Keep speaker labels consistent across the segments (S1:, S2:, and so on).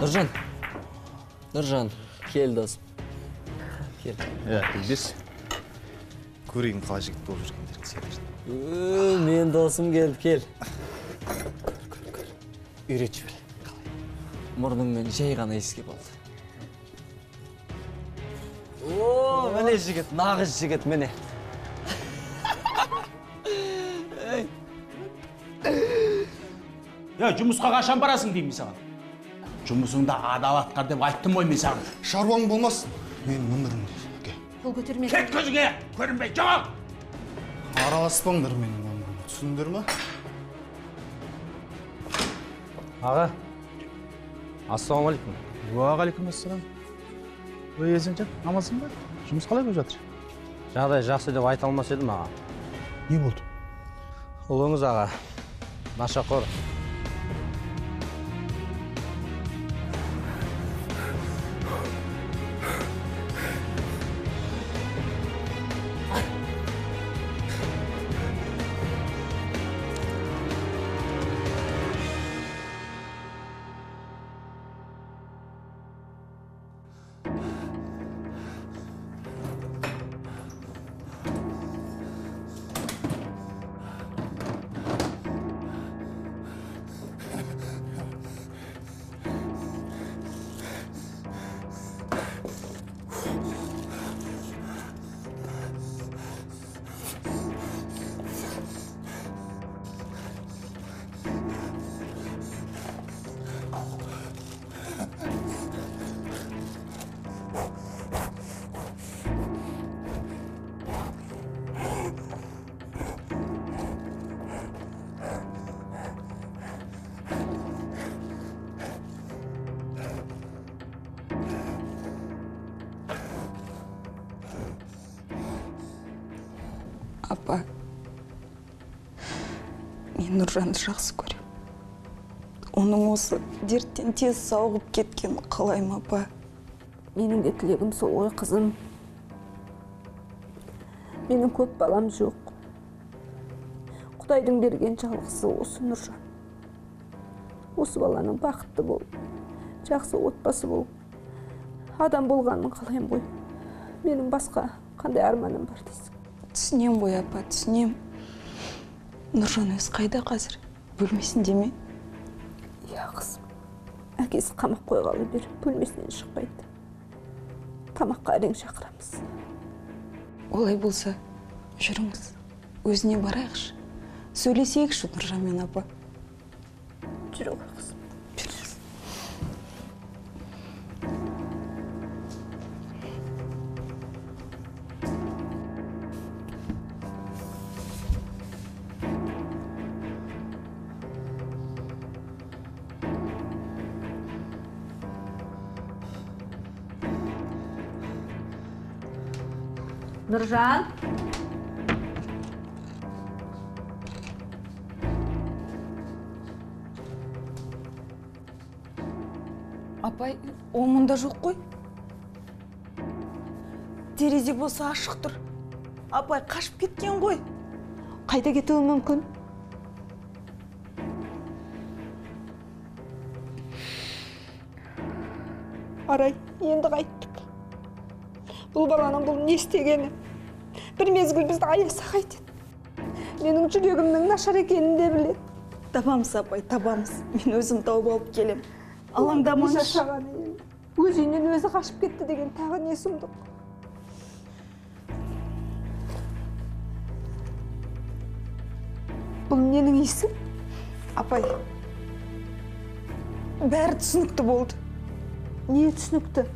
S1: Нұржан. Нұржан, кел досым. Кел.
S2: Білбес. Көрейін қалай жігіт болып жүргендерін сендерді.
S1: Мен досым келіп, кел. Көр. Үйретші біл. Мұрныңмен жай ғана еске болды. Міне жігіт, нағыз жігіт, міне.
S3: Жұмысқа қашан барасың деймін саған. Жұмысыңда адал атқар деп айттым ғой мен саған.
S2: Шаруаң болмасын. Мен мындырмын дейді.
S4: Бұл көтерме.
S3: Кет көзіңе, көрінбей, жоғал!
S2: Араласпаңдар менің мамам. Түсіндір ма?
S5: Аға, ассалаумағалейкум.
S3: Уағалейкум ассалам. Өзің амансың ба? Жұмыс қалай болып жатыр?
S5: Жағдай жақсы деп айта алмас едім, аға.
S3: Не болды?
S5: Ұлыңыз, аға, нашақор.
S6: Апа, мен Нұржанды жақсы көрем. Оның осы дерттен тез сауығып кеткен қалайым, апа.
S4: Менің де тілегім сол ғой, қызым. Менің көп балам жоқ. Құдайдың берген жалғысы осы Нұржан. Осы баланың бақытты болып, жақсы отбасы болып, адам болғанын қалайым ғой. Менің басқа қандай арманым бар дейсің?
S6: Түсінем ғой, апа, түсінем. Нұржан өз қайда қазір? Бөлмесінде ме?
S4: Иә, қызым. Әкесі қамақ қойғалы бері бөлмесінен шықпайды. Тамаққа әрең шақырамыз.
S6: Олай болса, жүріңіз. Өзіне барайықшы. Сөйлесейікші Нұржанмен, апа.
S4: Жүре ғой, қызым. Нұржан.
S6: Апай, ол мұнда жоқ қой. Терезе болса ашық тұр. Апай, қашып кеткен ғой.
S4: Қайда кетуі мүмкін? Арай, енді қайттық. Бұл баланың бұл не істегені? Бір мезгіл бізді аяса қайтеді. Менің жүрегімнің нашар екенін де біледі.
S6: Табамыз, апай, табамыз. Мен өзім тауып алып келем. Алаңдамаңыз.
S4: Өз үйінен өзі қашып кетті деген тағы не сұмдық. Бұл ненің иісі?
S6: Апай, бәрі түсінікті болды.
S4: Не түсінікті?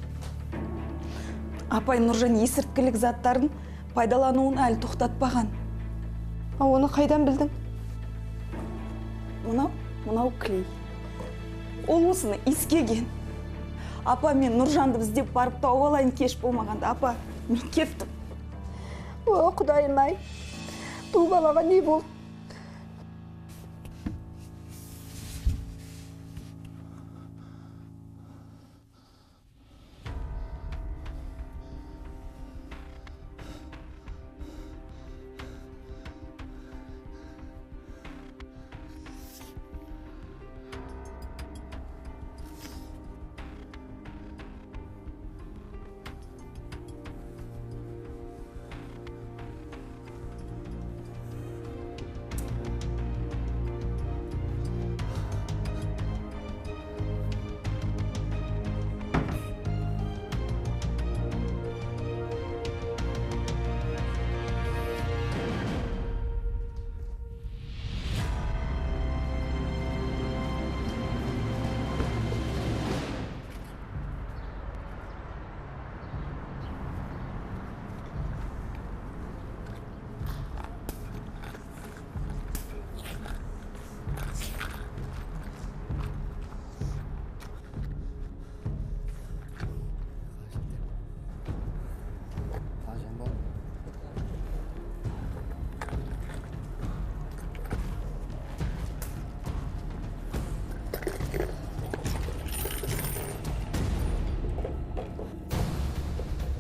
S6: Апай, Нұржан есірткілік заттарын пайдалануын әлі тоқтатпаған.
S4: Оны қайдан білдің?
S6: Мынау клей. Ол осыны иіскеген. Апа, мен Нұржанды іздеп барып тауып алайын кеш болмағанда. Апа, мен кеттім.
S4: О, Құдайым-ай, бұл балаға не болды?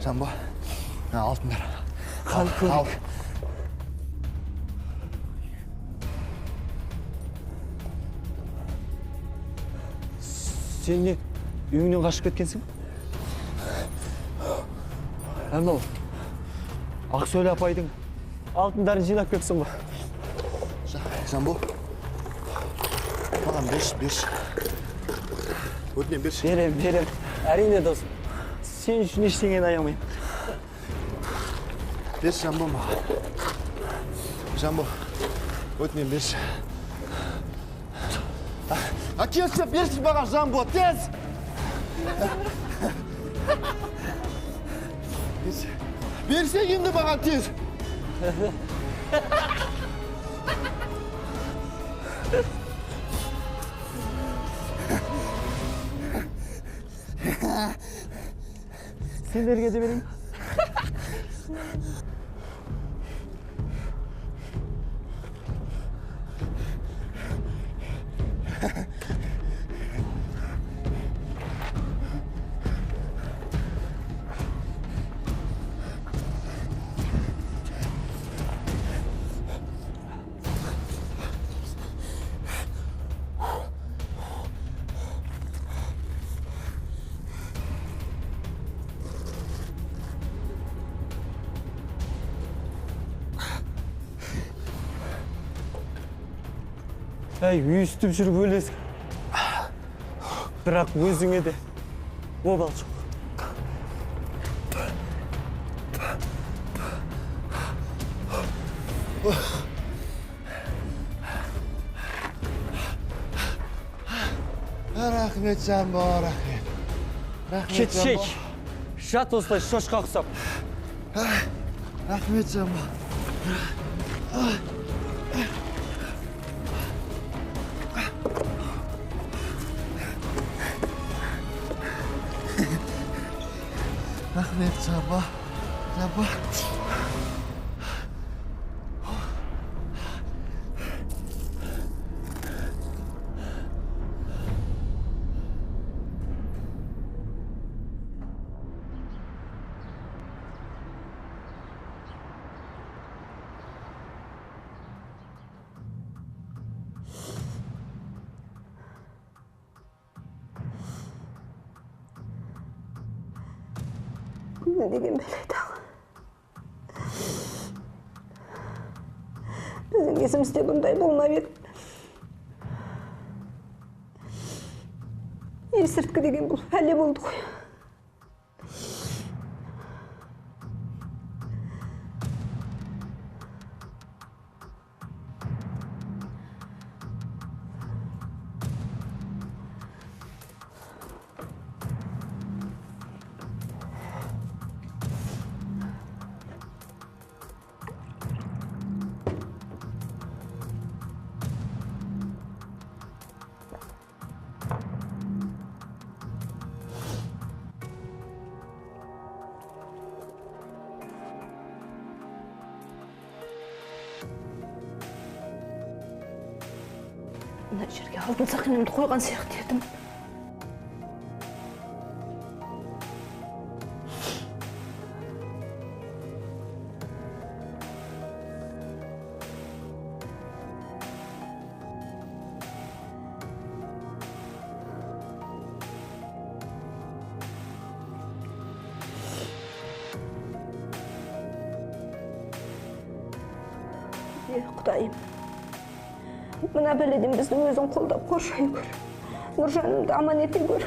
S2: Жамбо. Алтындар.
S1: Қан көрік. Сен не үйіңнен қашып кеткенсің? Анау Ақсөл апайдың алтындарын жинап кетсің ба?
S2: Жамбо. Маған берші. Өтінен берші.
S1: Берем. Әрине досым. Сен үшін ештеңені аямайым.
S2: Берші Жамбо маған. Жамбо. Өтінен берші. Келші, берші маған Жамбо, тез! Берсең енді маған тез!
S1: Сендерге де берейін. Әй, үйістіп жүріп өлесің. Бірақ өзіңе де обал жоқ.
S2: Рахмет, Жамбо, рахмет.
S1: Кетшек. Жат осылай шошқа ұқсап.
S2: Рахмет, Жамбо. Рахмет, Жамбо.
S4: Ne деген бәледі. Біздің есімізде бұндай болмап еді. Есірткі деген бұл пәле болды ғой. Мына жерге алтын сақинамды қойған сияқты едім. Құдайым, мына бәледен бізді өзің қолдап қоршай көр. Нұржанымды аман ете көр.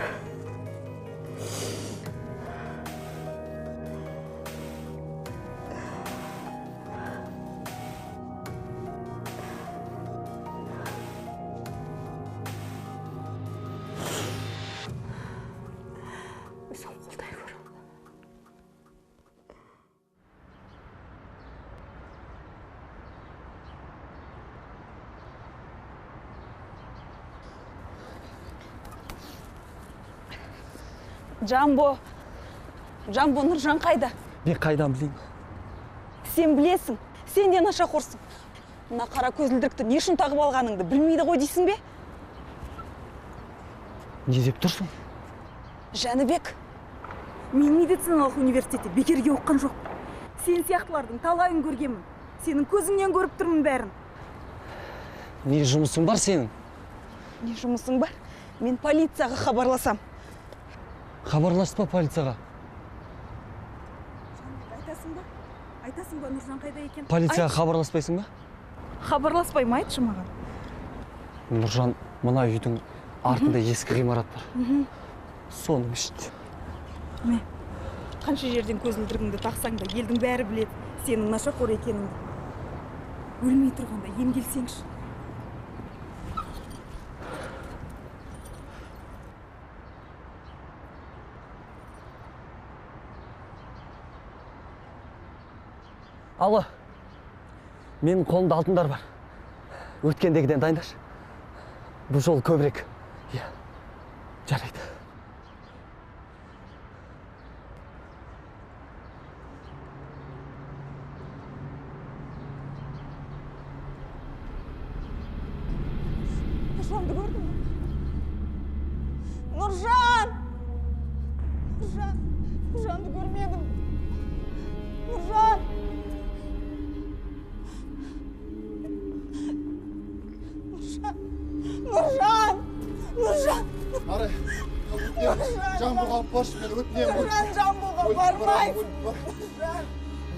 S4: Өзің қолдай көр.
S6: Жамбо, Нұржан қайда?
S1: Мен қайдан білейін?
S6: Сен білесің, сен де нашақорсың. Мына қара көзілдірікті не үшін тағып алғаныңды білмейді ғой дейсің бе?
S1: Не деп тұрсың?
S6: Жәнібек, Мен медициналық университетте бекерге оққан жоқ. Сен сияқтылардың талайын көргенмін. Сенің көзіңнен көріп тұрмын бәрін.
S1: Не жұмысың бар сенің?
S6: Не жұмысың бар? Мен полицияға хабарласам.
S1: Хабарласпа полицияға.
S6: Айтасың ба? Айтасың ба, Нұржан қайда екен?
S1: Полицияға хабарласпайсың ба?
S6: Хабарласпай ма, айтшы маған.
S1: Нұржан, мына үйдің артында ескі ғимарат бар. Соның ішінде.
S6: Мә, қанша жерден көзілдірігіңді тақсаң да елдің бәрі біледі сенің нашақор екеніңді. Өлмей тұрғанда емделсеңші.
S1: Алло, менің қолымда алтындар бар. Өткендегіден дайындашы. Бұл жол көбірек. Иә, жарайды.
S6: Нұржанды көрдің бе? Нұржан! Нұржанды көрмедім. Нұржан! Нұржан!
S2: Арай, Жамбылға баш мен өтінемін.
S6: Нұржан, Жамбылға бармайсың.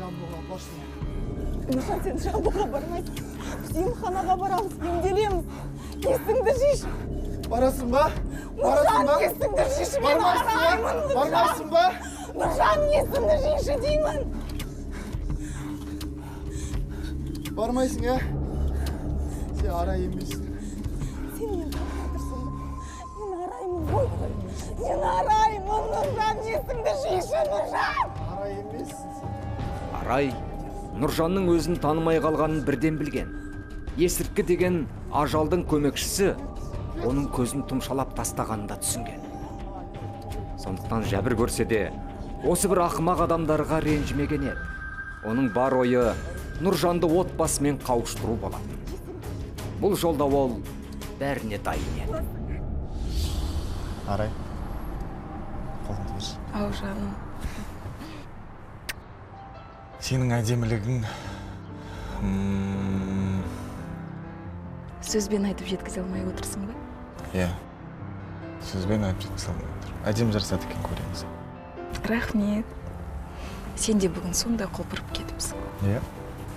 S2: Жамбылға баш мен.
S6: Нұржан, сен Жамбылға бармайсың. Емханаға барамыз, емделеміз. Есіңді жиш.
S2: Барасың ба?
S6: Нұржан, есіңді жиш. Мен араймын, Нұржан.
S2: Бармайсың ба?
S6: Нұржан, есіңді жиші деймін.
S2: Бармайсың, ә? Сен арай емессің.
S6: Сен мен тұрсың ба? Мен араймын ғой. Мен араймын, Нұржан, есіңді жиші, Нұржан.
S2: Арай емессің сен.
S7: Арай Нұржанның өзін танымай қалғанын бірден білген. Есірткі деген ажалдың көмекшісі оның көзін тұмшалап тастағанын да түсінген. Сондықтан жәбір көрсе де, осы бір ақымақ адамдарға ренжімеген еді. Оның бар ойы Нұржанды отбасымен қауыштыру болатын. Бұл жолда ол бәріне дайын еді.
S2: Арай, қолыңды берші.
S6: Ау, жаным.
S2: Сенің әдемілігің...
S6: Сөзбен айтып жеткізе алмай отырсың ба?
S2: Иә, сөзбен айтып жеткізе алмай отыр. Әдем жарасады екен көреміз.
S6: Рахмет. Сен де бүгін сондай құлпырып кетіпсің.
S2: Иә,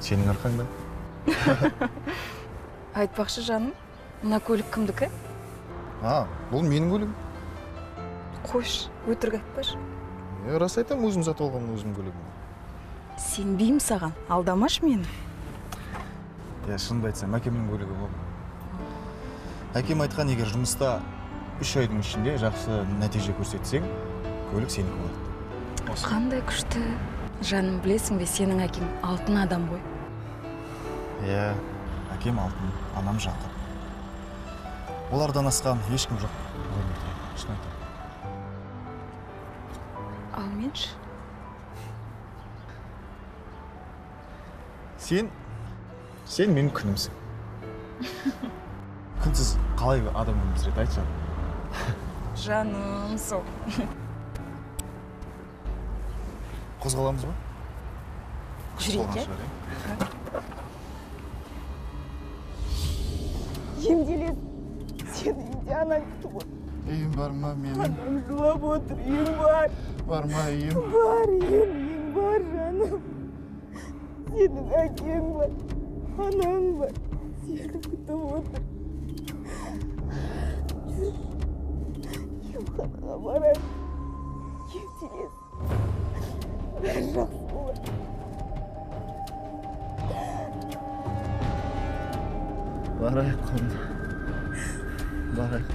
S2: сенің арқаңда.
S6: Айтпақшы жаным, мына көлік кімдікі?
S2: Бұл менің көлігім.
S6: Қош, өтірік айтпашы.
S2: Рас айтам, өзім зат алған өзім көлігім.
S6: Сенбеймін саған, алдамаш мені.
S2: Иә, шынымды айтсам, әкемнің көлігі болды. Әкем айтқан, егер жұмыста 3 айдың ішінде жақсы нәтиже көрсетсең, көлік сенікі болады.
S6: Қандай күшті. Жаным, білесің бе, сенің әкең алтын адам ғой.
S2: Иә, әкем алтын, анам жақын. Олардан асқан ешкім жоқ. Шын айтам.
S6: Ал менші?
S2: Сен менің күнімсің. Күнсіз қалай адам өмір сүреді, айтшы.
S6: Жаным, сол.
S2: Қозғаламыз ба?
S6: Жүрейік, емделеді. Сені үйде анаң күтіп отыр.
S2: Үйім бар ма менің?
S6: Анам жылап отыр, үйің бар.
S2: Бар ма үйім?
S6: Бар, үйің бар, жаным. Сенің әкең бар, анаң бар. Сені күтіп отыр. Емханаға барайық. Емделесің. Бәрі жақсы болады.
S2: Барайық, қонды. Барайық.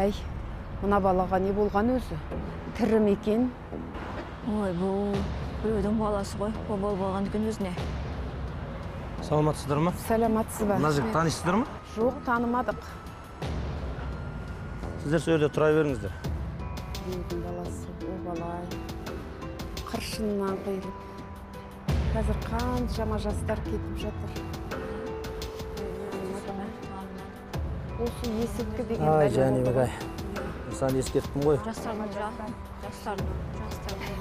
S8: Әй, мына балаға не болған өзі? Тірі ме екен?
S9: Ой, бұл біреудің баласы ғой, обал болған екен өзіне.
S5: Саламатсыздар ма?
S8: Сәлематсыз ба?
S5: Мына жігіт танисыздар ма?
S8: Жоқ, танымадық.
S5: Сіздер сол жерде тұра беріңіздер.
S8: Біреудің баласы, обалай. Қыршынынан қиылып. Қазір қаншама жастар кетіп жатыр. Осы есірткі деген
S5: Ай, Жәнібек ай. Сан ескерттім ғой.
S9: Жастардың бәрін алып жатыр.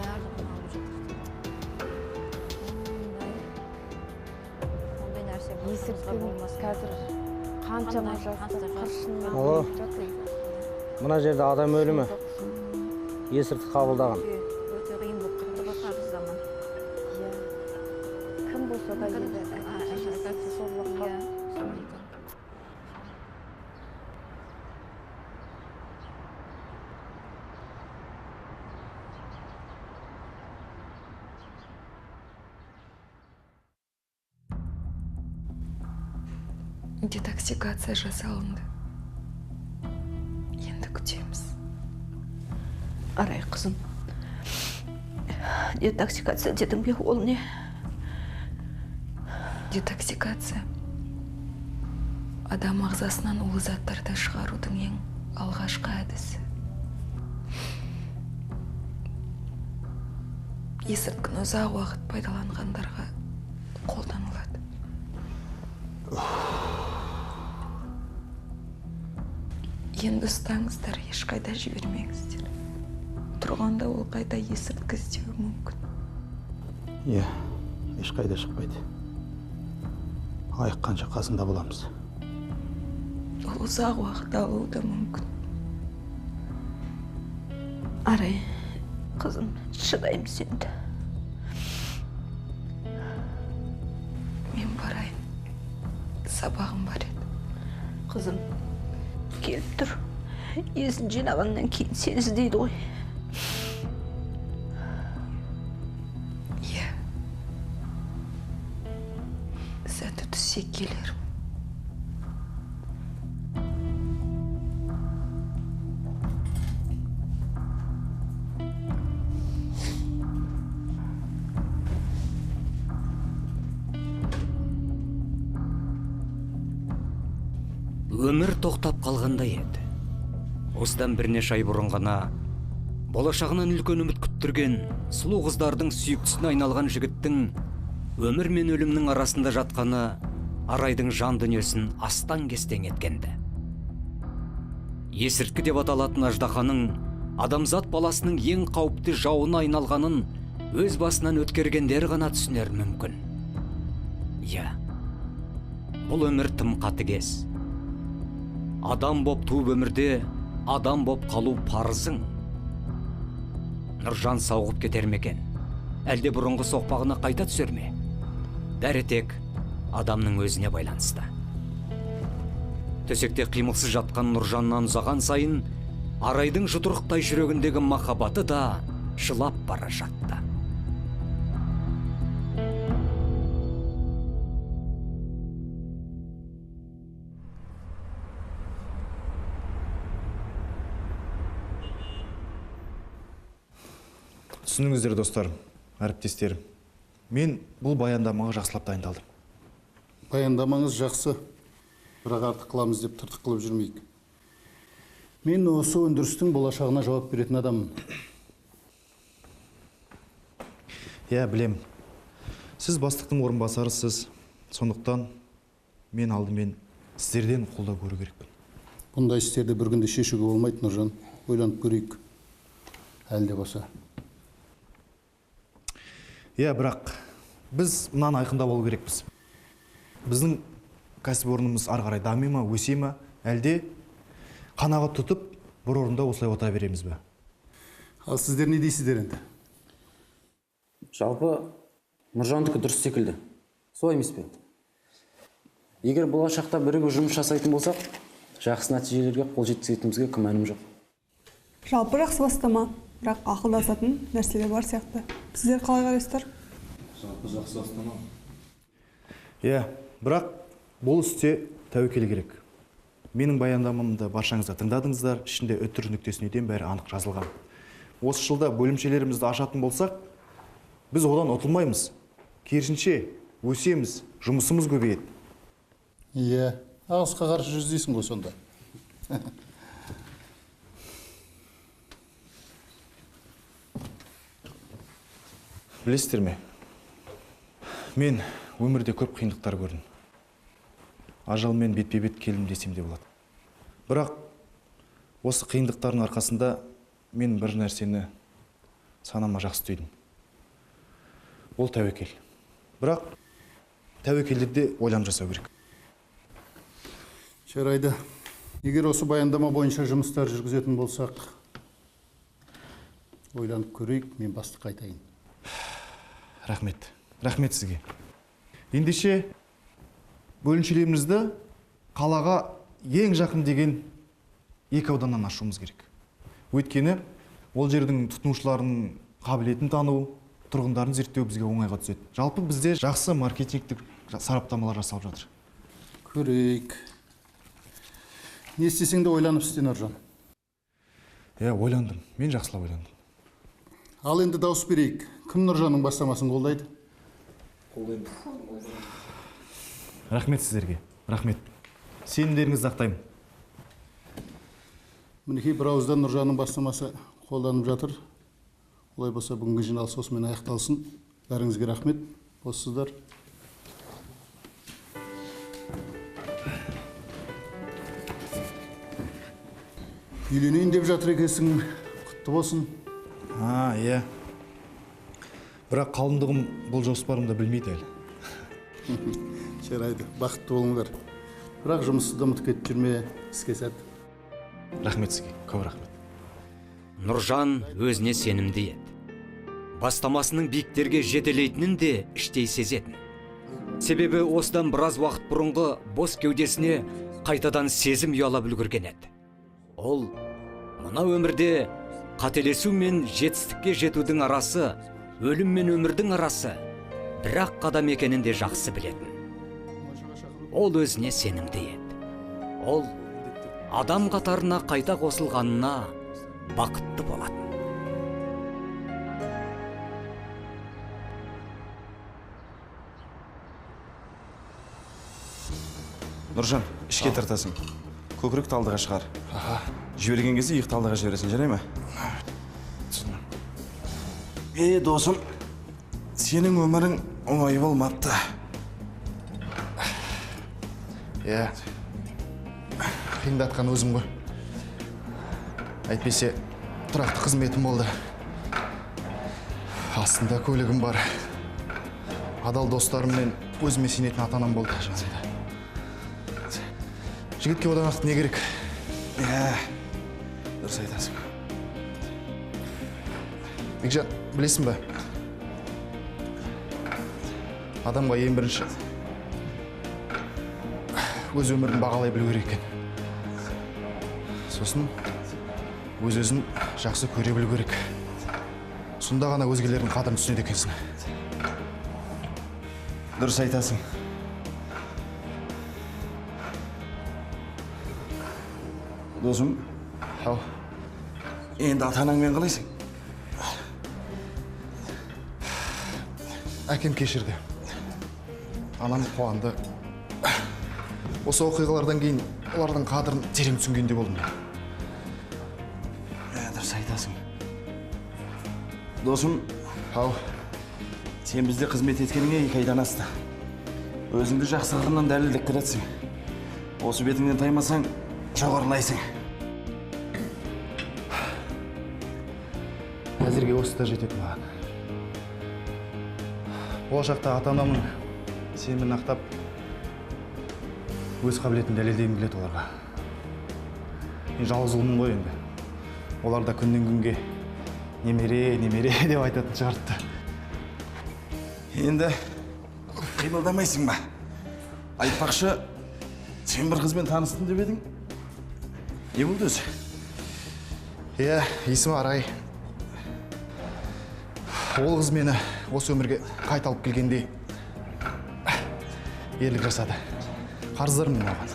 S9: Ондай нәрсе
S8: есірткі қазір қаншама жастар қыршынынан
S5: Алло.
S8: қиылып жатыр.
S5: Мына жерде адам өлімі. Есірткі қабылдаған.
S9: Өте қиын болып кетті ғой қазір заман.
S8: Кім болса да еді. Сорлыққа.
S10: Детоксикация жасалынды. Енді күтеміз.
S4: Арай қызым, детоксикация дедің бе, ол не?
S10: Детоксикация адам ағзасынан улы заттарды шығарудың ең алғашқы әдісі. Есірткіні ұзақ уақыт пайдаланғандарға қолданылады. Енді ұстаңыздар, ешқайда жібермеңіздер. Тұрғанда ол қайда есірткі іздеуі мүмкін.
S3: Иә, ешқайда шықпайды. Айыққанша қасында боламыз.
S10: Ол ұзақ уақыт алуы да мүмкін.
S4: Арай, қызым, шыдаймыз енді.
S10: Мен барайын. Сабағым бар еді.
S4: Қызым, келіп тұр. Есін жинағаннан кейін сені іздейді ғой.
S10: Иә. Сәті түссе келерім.
S7: Өмір тоқтап қалғандай еді. Осыдан бірнеше ай бұрын ғана болашағынан үлкен үміт күттірген сұлу қыздардың сүйіктісіне айналған жігіттің өмір мен өлімнің арасында жатқаны Арайдың жан дүниесін астан кестең еткенді. Есірткі деп аталатын аждаханың адамзат баласының ең қауіпті жауына айналғанын өз басынан өткергендер ғана түсінер мүмкін. Иә, бұл өмір тым қатыгез. Адам боп туып өмірде, адам боп қалу парызың. Нұржан сауғып кетер ме екен? Әлде бұрынғы соқпағына қайта түсер ме? Бәрі тек адамның өзіне байланысты. Төсекте қимылсыз жатқан Нұржаннан ұзаған сайын, Арайдың жұдырықтай жүрегіндегі махаббаты да жылап бара жатты.
S2: Түсініңіздер, достарым, әріптестерім. Мен бұл баяндамаға жақсылап дайындалдым.
S11: Баяндамаңыз жақсы, бірақ артық қыламыз деп тыртық қылып жүрмейік. Мен осы өндірістің болашағына жауап беретін адаммын.
S2: Иә, білем. Сіз бастықтың орынбасарысыз, сондықтан мен алдымен сіздерден қолдау көру керекпін.
S11: Бұндай істерді бір күнде шешуге болмайды, Нұржан. Ойланып көрейік. Әлде болса.
S2: Иә, бірақ біз мынаны айқындап болу керекпіз. Біздің кәсіпорнымыз ары қарай дами ма, өсе ма, әлде қанағат тұтып, бір орында осылай отыра береміз бе?
S11: Ал сіздер не дейсіздер енді?
S1: Жалпы Нұржандікі дұрыс секілді. Солай емес пе? Егер болашақта бірігіп жұмыс жасайтын болсақ, жақсы нәтижелерге қол жеткізетінімізге күмәнім жоқ.
S12: Жалпы жақсы бастама, бірақ ақылдасатын нәрселер бар сияқты. Сіздер қалай қарайсыздар?
S2: Жалпы жақсы бастама. Иә, бірақ бұл істе тәуекел керек. Менің баяндамамды баршаңызда тыңдадыңыздар, ішінде үтір нүктесінен бәрі анық жазылған. Осы жылда бөлімшелерімізді ашатын болсақ, біз одан ұтылмаймыз. Керісінше, өсеміз, жұмысымыз көбейеді.
S11: Иә, ағысқа қарсы жүз дейсің ғой сонда.
S2: Білесіздер ме? Мен өмірде көп қиындықтар көрдім. Ажалмен бетпе-бет келдім десем де болады. Бірақ осы қиындықтардың арқасында мен бір нәрсені санама жақсы түйдім. Ол тәуекел. Бірақ тәуекелдерде ойлам жасау керек.
S11: Жарайды. Егер осы баяндама бойынша жұмыстар жүргізетін болсақ, ойланып көрейік, мен бастыққа айтайын.
S2: Рахмет. Рахмет сізге. Ендеше бөлімшелерімізді қалаға ең жақын деген 2 ауданнан ашуымыз керек. Өйткені ол жердің тұтынушыларының қабілетін тану, тұрғындарын зерттеу бізге оңайға түседі. Жалпы бізде жақсы маркетингтік сараптамалар жасалып жатыр.
S11: Көрейік. Не істесең де ойланып істе, Нұржан.
S2: Ойландым. Мен жақсылап ойландым.
S11: Ал енді дауыс берейік. Кім Нұржанның бастамасын қолдайды?
S2: Рахмет сіздерге. Рахмет. Сенімдеріңізді ақтаймын.
S11: Мінекей бір ауыздан Нұржанның бастамасы қолданып жатыр. Олай болса бүгінгі жиналыс осымен аяқталсын. Бәріңізге рахмет. Боссыздар. Үйленейін деп жатыр екенсің. Құтты болсын.
S2: Иә. Бірақ қалыңдығым бұл жоспарымды білмейді әлі.
S11: Жарайды, бақытты болыңдар. Бірақ жұмысты да ұмытып кетіп жүрме, іске сәт.
S2: Рахмет сізге, көп рахмет.
S7: Нұржан өзіне сенімді еді. Бастамасының биіктерге жетелейтінін де іштей сезетін. Себебі осыдан біраз уақыт бұрынғы бос кеудесіне қайтадан сезім ұялап үлгерген еді. Ол мына өмірде қателесу мен жетістікке жетудің арасы, өлім мен өмірдің арасы бір-ақ қадам екенін де жақсы білетін. Ол өзіне сенімді еді. Ол адам қатарына қайта қосылғанына бақытты болатын.
S13: Нұржан, ішке тартасың. Көкірек талдыға шығар. Жіберген кезде иық талдыға жібересің, жарай ма? Досым, сенің өмірің оңай болмапты.
S2: Қиындатқан өзім ғой. Әйтпесе, тұрақты қызметім болды. Астында көлігім бар. Адал достарым мен өзіме сенетін ата-анам болды жанымда. Жігітке одан артық не керек?
S13: Дұрыс айтасың.
S2: Бекжан, білесің бе? Адамға ең бірінші өз өмірін бағалай білу керек екен. Сосын өз-өзін жақсы көре білу керек. Сонда ғана өзгелердің қадірін түсінеді екенсің.
S13: Дұрыс айтасың. Досым, енді ата-анаңмен қалайсың?
S2: Әкем кешірді. Анам қуанды. Осы оқиғалардан кейін олардың қадірін терең түсінгенде болдым.
S13: Дұрыс айтасың. Досым, сен бізде қызмет еткеніңе 2 айдан асты. Өзіңді жақсы қырынан дәлелдеп келесің. Осы бетіңнен таймасаң, жоғарылайсың.
S2: Әзірге осы да жетеді маған. Болашақта ата-анамның сенімін ақтап, өз қабілетін дәлелдегім келеді оларға. Мен жалғыз ұлмын ғой енді. Олар да күннен күнге немере деп айтатын шығарды.
S13: Енді қимылдамайсың ба? Айтпақшы, сен бір қызбен таныстың деп едің? Не болды өзі?
S2: Есімі Арай. Ол қыз мені осы өмірге қайта алып келгенде ерлік жасады. Қарыздарым мен оған.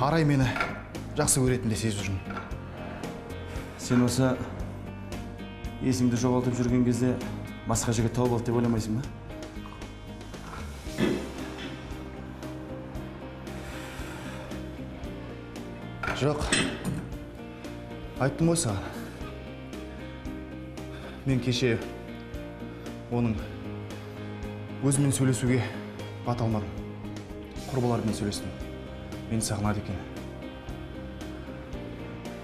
S2: Арай мені жақсы көретінде сезіп жүрмін.
S13: Сен осы есіңді жоғалтып жүрген кезде басқа жігіт тауып алды деп ойламайсың ба?
S2: Жоқ. Айттым ғой саған. Мен кеше оның өзімен сөйлесуге бата алмадым. Құрбыларымен сөйлестім. Мені сағынады екен.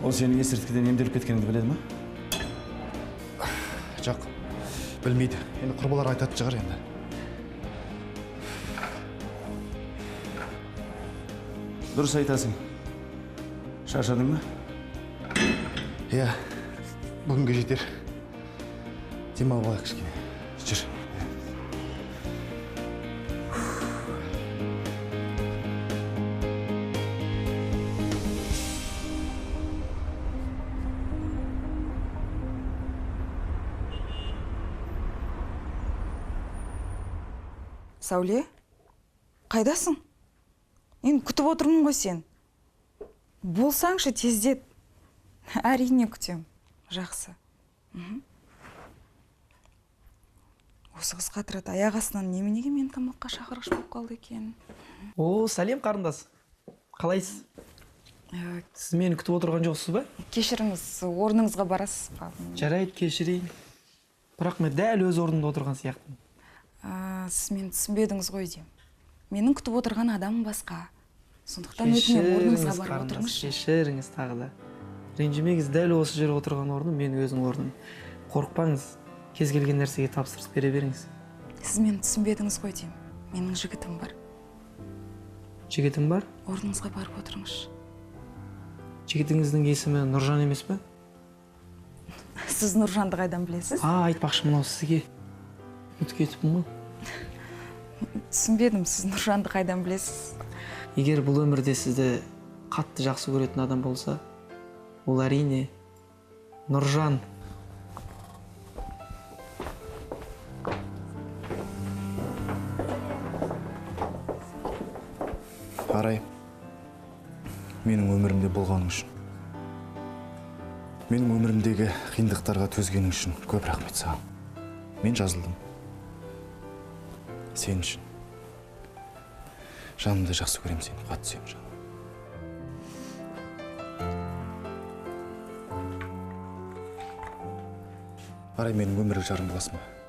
S13: Ол сенің есірткіден емделіп кеткеніңді біледі ме?
S2: Жоқ, білмейді. Енді құрбылар айтатын шығар енді.
S13: Дұрыс айтасың. Шаршадың ба?
S2: Иә, бүгінге жетер. Демалып алайық кішкене. Жүр.
S6: Сәуле, қайдасың? Мен күтіп отырмын ғой сен. Болсаңшы тездет. Әрине күтем. Жақсы. Осы қыз қатырады аяқ астынан неменеге мен тамаққа шақырғыш болып қалды екен.
S14: О, сәлем қарындас. Қалайсыз? Сіз мені күтіп отырған жоқсыз ба?
S6: Кешіріңіз, орныңызға барасыз ба?
S14: Жарайды, кешірейін. Бірақ мен дәл өз орнымда отырған сияқтымын.
S6: Сіз мені түсінбедіңіз ғой деймін. Менің күтіп отырған адамым басқа. Сондықтан өтінем орныңызға барып отырыңызшы.
S14: Кешіріңіз тағы да. Ренжімеңіз, дәл осы жерге отырған орным мен өзің орным. Қорықпаңыз, кез келген нәрсеге тапсырыс бере беріңіз.
S6: Сіз мені түсінбедіңіз ғой деймін. Менің жігітім бар.
S14: Жігітім бар?
S6: Орныңызға барып отырыңызшы.
S14: Жігітіңіздің есімі Нұржан емес пе?
S6: Сіз Нұржанды қайдан білесіз?
S14: Айтпақшы мынау сізге. Ұмытып кетіппін ғой.
S6: Түсінбедім, сіз Нұржанды қайдан білесіз?
S14: Егер бұл өмірде сізді қатты жақсы көретін адам болса, ол әрине Нұржан.
S2: Арай, менің өмірімде болғаның үшін, менің өмірімдегі қиындықтарға төзгенің үшін көп рахмет саған. Мен жазылдым. Сен үшін. Жанымда жақсы көрем сені, қатты сүйем жаным. Арай, менің өмірлік жарым боласың ба?